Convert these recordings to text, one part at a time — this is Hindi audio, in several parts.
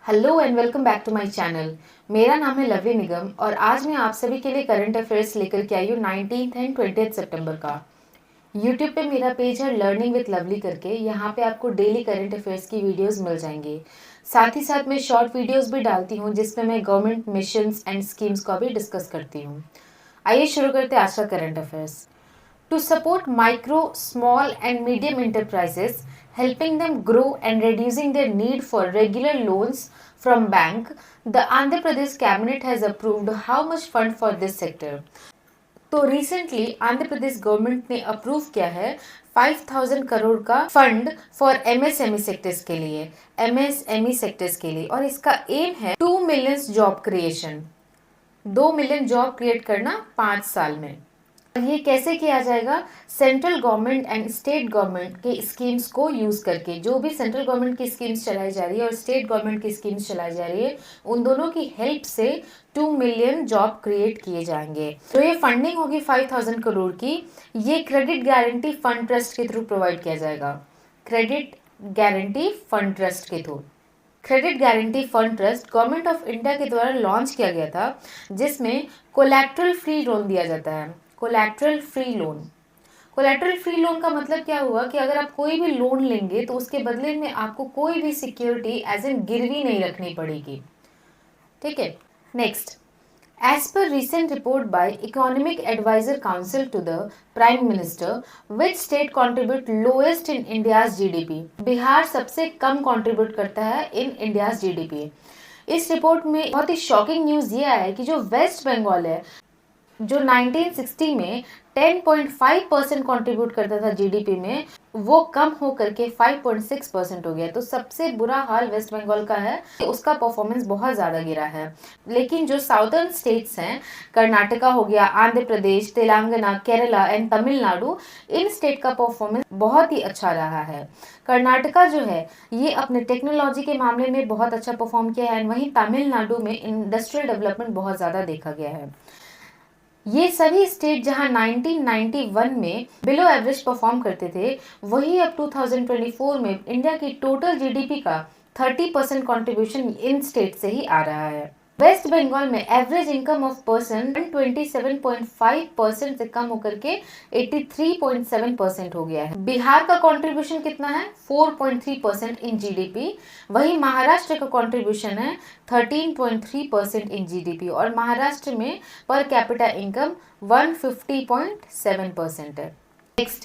Hello and welcome back to my channel. मेरा नाम है लवली निगम और आज मैं आप सभी के लिए करंट अफेयर्स लेकर के आई हूँ 19th एंड 20th सितंबर का। यूट्यूब पे मेरा पेज है लर्निंग विद लवली करके, यहाँ पे आपको डेली करंट अफेयर्स की वीडियोस मिल जाएंगे। साथ ही साथ मैं शॉर्ट वीडियोस भी डालती हूँ जिसमें मैं गवर्नमेंट मिशंस एंड स्कीम्स का भी डिस्कस करती हूँ। आइए शुरू करते हैं आज का current affairs. To support micro, small and medium enterprises, helping them grow and reducing their need for regular loans from bank, the Andhra Pradesh cabinet has approved how much fund for this sector. तो रिसेंटली आंध्र प्रदेश गवर्नमेंट ने अप्रूव किया है 5000 करोड़ का फंड फॉर एमएसएमई सेक्टर्स के लिए, और इसका एम है 2 million job creation, 2 million job create करना 5 साल में। ये कैसे किया जाएगा? Central government and state government के स्कीम्स को यूज करके, जो भी सेंट्रल गवर्नमेंट की स्कीम्स चलाई जा रही है और स्टेट गवर्नमेंट की स्कीम्स चलाई जा रही है, उन दोनों की हेल्प से 2 मिलियन जॉब क्रिएट किए जाएंगे। तो ये फंडिंग होगी 5000 करोड़ की। ये क्रेडिट गारंटी फंड ट्रस्ट के थ्रू प्रोवाइड किया जाएगा। क्रेडिट गारंटी फंड ट्रस्ट के through. Credit guarantee fund trust government of India के द्वारा लॉन्च किया गया था, जिसमें कोलैटरल फ्री लोन दिया जाता है। Collateral free loan. Collateral free loan का मतलब क्या हुआ कि अगर आप कोई भी लोन लेंगे तो उसके बदले में आपको कोई भी सिक्योरिटी एज एन गिरवी नहीं रखनी पड़ेगी। ठीक है, next. As per recent report by Economic Advisor Council to the Prime Minister, which state contribute lowest in India's GDP? Bihar सबसे कम कंट्रीब्यूट करता है इन इंडियाज जीडीपी। इस रिपोर्ट में बहुत ही शॉकिंग न्यूज ये आया है कि जो वेस्ट बंगाल है, जो 1960 में 10.5% कंट्रीब्यूट करता था जीडीपी में, वो कम होकर के 5.6% हो गया। तो सबसे बुरा हाल वेस्ट बंगाल का है, उसका परफॉर्मेंस बहुत ज़्यादा गिरा है। लेकिन जो साउदर्न स्टेट्स हैं, कर्नाटका हो गया, आंध्र प्रदेश, तेलंगाना, केरला एंड तमिलनाडु, इन स्टेट का परफॉर्मेंस बहुत ही अच्छा रहा है। कर्नाटका जो है ये अपने टेक्नोलॉजी के मामले में बहुत अच्छा परफॉर्म किया है, वहीं तमिलनाडु में इंडस्ट्रियल डेवलपमेंट बहुत ज़्यादा देखा गया है। ये सभी स्टेट जहां 1991 में बिलो एवरेज परफॉर्म करते थे, वही अब 2024 में इंडिया की टोटल जीडीपी का 30% कंट्रीब्यूशन इन स्टेट से ही आ रहा है। वेस्ट बंगाल में एवरेज इनकम ऑफ पर्सन 127.5% से कम होकर के 83.7% हो गया है। बिहार का कंट्रीब्यूशन कितना है? 4.3% इन जीडीपी। वही महाराष्ट्र का कंट्रीब्यूशन है 13.3% इन जीडीपी, और महाराष्ट्र में पर कैपिटा इनकम 150.7% है। Next,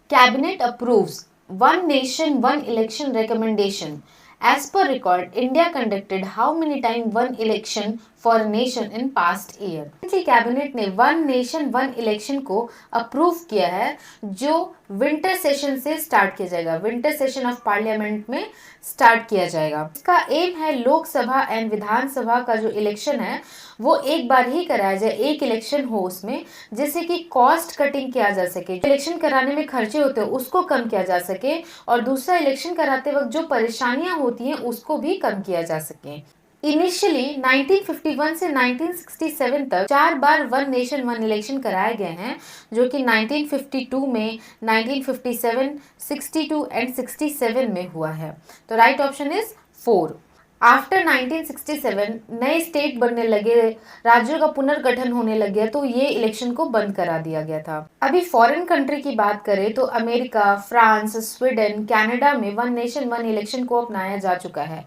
cabinet approves one nation one election recommendation. As per record, India conducted how many times one election for a nation in past year? Cabinet ने वन नेशन वन इलेक्शन को अप्रूव किया है, जो विंटर सेशन से स्टार्ट किया जाएगा। विंटर सेशन ऑफ पार्लियामेंट में स्टार्ट किया जाएगा। इसका एम है लोकसभा एंड विधानसभा का जो इलेक्शन है वो एक बार ही कराया जाए, एक इलेक्शन हो उसमें, जिससे कि कॉस्ट कटिंग किया जा सके, इलेक्शन कराने में खर्चे होते हैं उसको कम किया जा सके, और दूसरा इलेक्शन कराते वक्त जो परेशानियां होती हैं उसको भी कम किया जा सके। इनिशियली 1951 से 1967 तक 4 बार वन नेशन वन इलेक्शन कराए गए हैं, जो कि 1952 में, 1957, 62 एंड 67 में हुआ है। तो राइट ऑप्शन इज 4। आफ्टर 1967 नए स्टेट बनने लगे, राज्यों का पुनर्गठन होने लगे, तो ये इलेक्शन को बंद करा दिया गया था। अभी फॉरेन कंट्री की बात करें तो अमेरिका, फ्रांस, स्वीडन, कनाडा में वन नेशन वन इलेक्शन को अपनाया जा चुका है।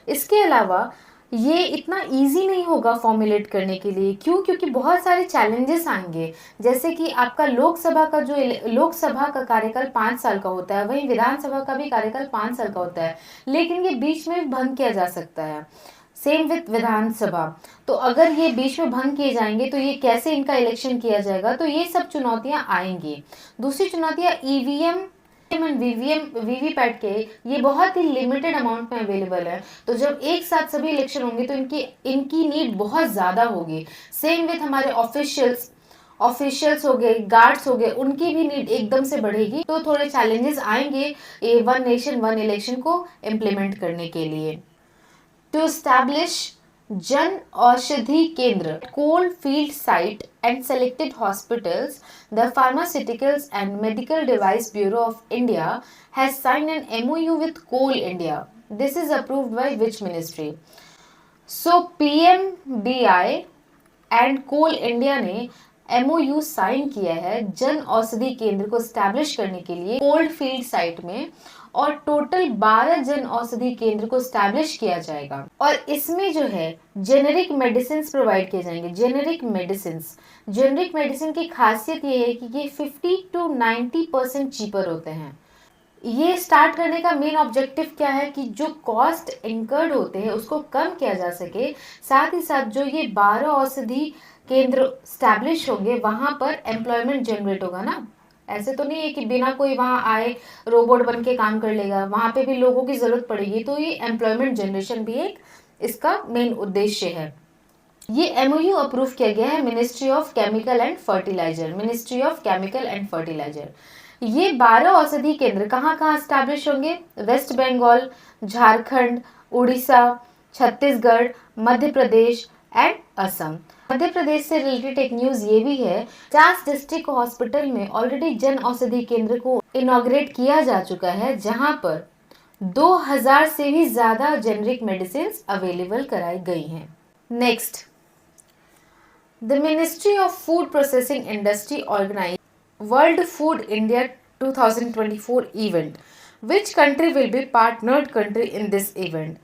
इसके अलावा ये इतना इजी नहीं होगा फॉर्मुलेट करने के लिए। क्यों? क्योंकि बहुत सारे चैलेंजेस आएंगे, जैसे कि आपका लोकसभा का कार्यकाल 5 साल का होता है, वहीं विधानसभा का भी कार्यकाल 5 साल का होता है, लेकिन ये बीच में भंग किया जा सकता है। सेम विथ विधानसभा। तो अगर ये बीच में भंग किए जाएंगे तो ये कैसे इनका इलेक्शन किया जाएगा? तो ये सब चुनौतियां आएंगी। दूसरी चुनौतियां ईवीएम एंड वीवीपैट के ये बहुत ही लिमिटेड अमाउंट में अवेलेबल है, तो जब एक साथ सभी इलेक्शन होंगे तो इनकी नीड बहुत ज़्यादा होगी। सेम विथ हमारे ऑफिशियल्स हो गए, गार्ड्स हो गए, उनकी भी नीड एकदम से बढ़ेगी। तो थोड़े चैलेंजेस आएंगे ये वन नेशन वन इलेक्शन को इम्प्लीमेंट करने के लिए। To establish Jan Aushadhi Kendra, coal-field site and selected hospitals, the Pharmaceuticals and Medical Device Bureau of India has signed an MOU with Coal India. This is approved by which ministry? So PMBI and coal India ने MOU साइन किया है जन औषधि केंद्र को स्टैब्लिश करने के लिए कोल्ड फील्ड साइट में, और टोटल 12 जन औषधि केंद्र को स्टैब्लिश किया जाएगा। और इसमें जो है जेनेरिक मेडिसिन प्रोवाइड किए जाएंगे। जेनेरिक मेडिसिन की खासियत ये है कि ये 50 to 90% चीपर होते हैं। ये स्टार्ट करने का मेन ऑब्जेक्टिव क्या है कि जो कॉस्ट इंकर्ड होते हैं उसको कम किया जा सके, साथ ही साथ जो ये 12 औषधि केंद्र स्टैब्लिश होंगे वहां पर एम्प्लॉयमेंट जनरेट होगा ना। ऐसे तो नहीं है कि बिना कोई वहां आए रोबोट बन के काम कर लेगा, वहां पे भी लोगों की जरूरत पड़ेगी। तो ये एम्प्लॉयमेंट जनरेशन भी एक इसका मेन उद्देश्य है। ये MOU अप्रूव किया गया है ministry of chemical and fertiliser. ये 12 औषधि केंद्र कहाँ कहाँ स्टैब्लिश होंगे? वेस्ट बंगाल, झारखंड, उड़ीसा, छत्तीसगढ़, मध्य प्रदेश एंड असम। मध्य प्रदेश से रिलेटेड एक न्यूज ये भी है, 50 डिस्ट्रिक्ट हॉस्पिटल में ऑलरेडी जन औषधि केंद्र को इनॉग्रेट किया जा चुका है, जहां पर 2000 से भी ज्यादा जेनरिक मेडिसिन अवेलेबल कराई गई हैं। Next, the ministry of food processing industry organise World Food India 2024 event. Which country will be partnered country in this event?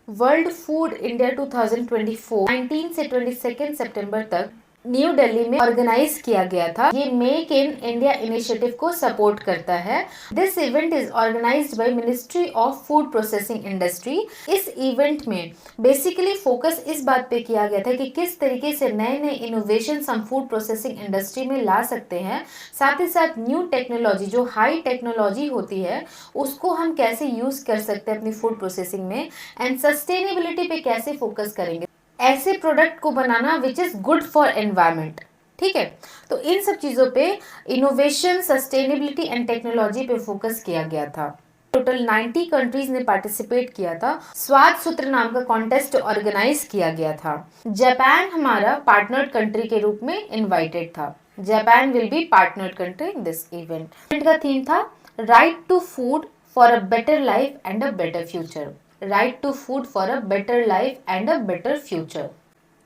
World Food India 2024 19 से 22 सितंबर तक न्यू दिल्ली में ऑर्गेनाइज किया गया था। ये मेक इन इंडिया इनिशिएटिव को सपोर्ट करता है। This event is organised by ministry of food processing industry. इस इवेंट में बेसिकली फोकस इस बात पे किया गया था कि किस तरीके से नए नए इनोवेशन हम फूड प्रोसेसिंग इंडस्ट्री में ला सकते हैं, साथ ही साथ न्यू टेक्नोलॉजी जो हाई टेक्नोलॉजी होती है उसको हम कैसे यूज कर सकते हैं अपनी फूड प्रोसेसिंग में, एंड सस्टेनेबिलिटी पे कैसे फोकस करेंगे, ऐसे प्रोडक्ट को बनाना which is good for environment. ठीक है, तो इन सब चीजों पे इनोवेशन, सस्टेनेबिलिटी एंड टेक्नोलॉजी पे फोकस किया गया था। टोटल 90 कंट्रीज ने पार्टिसिपेट किया था। स्वाद सूत्र नाम का कॉन्टेस्ट ऑर्गेनाइज किया गया था। जापान हमारा पार्टनर कंट्री के रूप में इनवाइटेड था। Japan will be partner country in this event. Event का थीम था right to food for a better life and a better future. Right to food for a better life and a better future.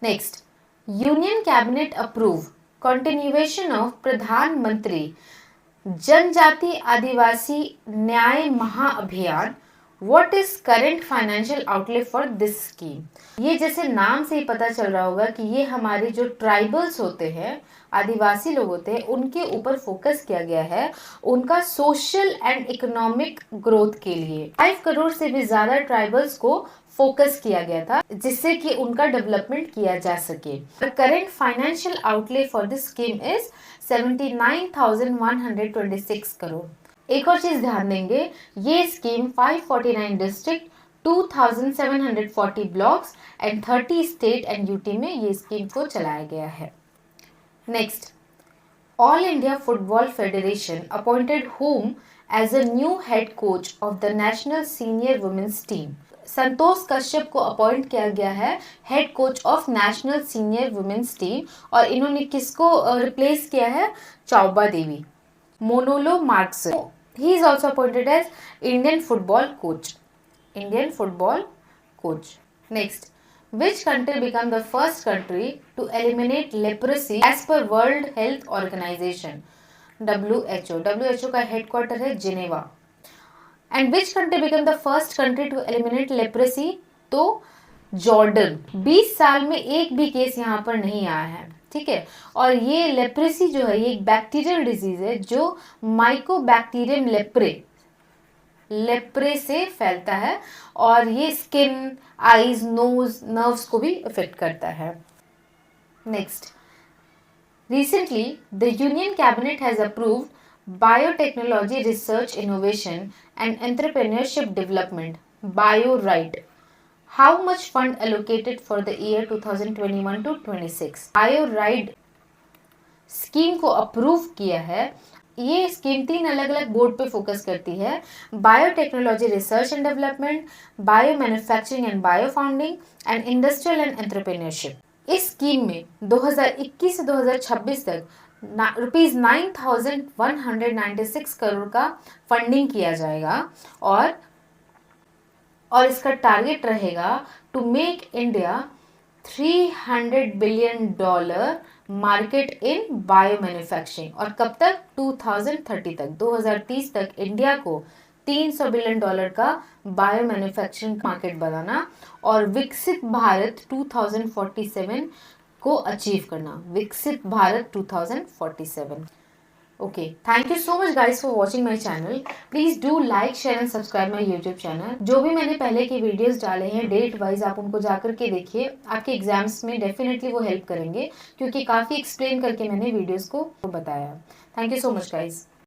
Next, Union Cabinet approve continuation of प्रधान मंत्री जनजाति आदिवासी न्याय महाअभियान। What is current financial outlay for this scheme? ये जैसे नाम से ही पता चल रहा होगा कि ये हमारे जो ट्राइबल्स होते हैं, आदिवासी लोग होते हैं, उनके ऊपर फोकस किया गया है उनका सोशल एंड इकोनॉमिक ग्रोथ के लिए। 5 करोड़ से भी ज्यादा ट्राइबल्स को फोकस किया गया था जिससे कि उनका डेवलपमेंट किया जा सके। Current financial outlay for this scheme is 79,126 crore. एक और चीज ध्यान देंगे, ये scheme 549 district, 2740 blocks and 30 state and UT में ये स्कीम को चलाया गया है। Next, all India football federation appointed whom as a new head coach of the national senior women's team. Santosh Kashyap को अपॉइंट किया गया है head coach of national senior women's team, और इन्होंने किसको रिप्लेस किया है? Chaoba Devi. Manolo Marquez, he is also appointed as Indian football coach. Next, which country became the first country to eliminate leprosy as per World Health Organization? WHO का हेडक्वार्टर है Geneva. And which country became the first country to eliminate leprosy? तो जॉर्डन। 20 साल में एक भी केस यहाँ पर नहीं आया है। ठीक है, और ये लेप्रेसी जो है ये एक बैक्टीरियल डिजीज है जो माइकोबैक्टीरियम लेप्रे से फैलता है, और ये स्किन, आईज, नोज, नर्व्स को भी इफेक्ट करता है। Next, recently the union cabinet has approved biotechnology research innovation and entrepreneurship development BioRide. How much fund allocated for the year 2021 to 26? BioRide scheme को अप्रूव किया है। ये स्कीम 3 अलग अलग बोर्ड पे फोकस करती है, biotechnology research and development, bio manufacturing and bio founding and industrial and entrepreneurship. इस स्कीम में 2021 से 2026 तक रुपीज 9,196 करोड़ का फंडिंग किया जाएगा, और और इसका टारगेट रहेगा to make India $300 billion market in bio manufacturing. और कब तक? 2030 तक, 2030 तक इंडिया को $300 बिलियन का बायो मैन्युफैक्चरिंग मार्केट बनाना और विकसित भारत 2047 को अचीव करना। विकसित Bharat 2047। Okay, thank you so much guys for watching my channel. Please do like, share and subscribe my YouTube channel. जो भी मैंने पहले की वीडियोस डाले हैं डेट वाइज आप उनको जाकर के देखिए, आपके एग्जाम्स में डेफिनेटली वो हेल्प करेंगे क्योंकि काफ़ी एक्सप्लेन करके मैंने वीडियोस को बताया। Thank you so much guys.